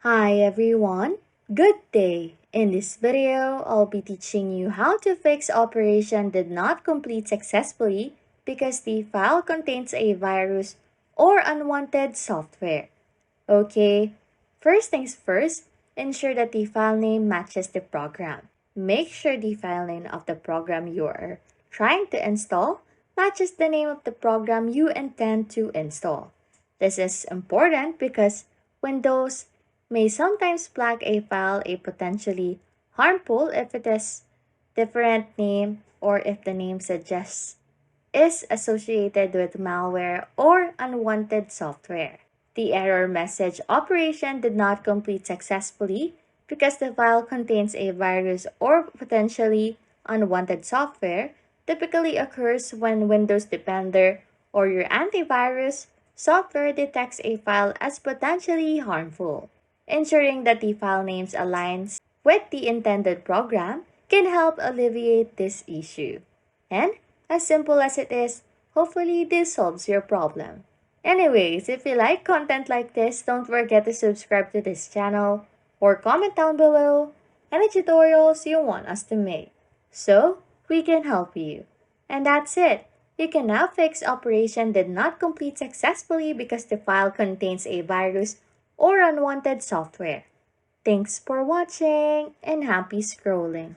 Hi everyone, good day! In this video, I'll be teaching you how to fix operation did not complete successfully because the file contains a virus or unwanted software. Okay, first things first, ensure that the file name matches the program. Make sure the file name of the program you are trying to install matches the name of the program you intend to install. This is important because Windows may sometimes flag a file a potentially harmful if it is different name or if the name suggests is associated with malware or unwanted software. The error message operation did not complete successfully because the file contains a virus or potentially unwanted software typically occurs when Windows Defender or your antivirus software detects a file as potentially harmful. Ensuring that the file names aligns with the intended program can help alleviate this issue. And as simple as it is, hopefully this solves your problem. Anyways, if you like content like this, don't forget to subscribe to this channel or comment down below any tutorials you want us to make so we can help you. And that's it. You can now fix operation did not complete successfully because the file contains a virus or unwanted software. Thanks for watching and happy scrolling.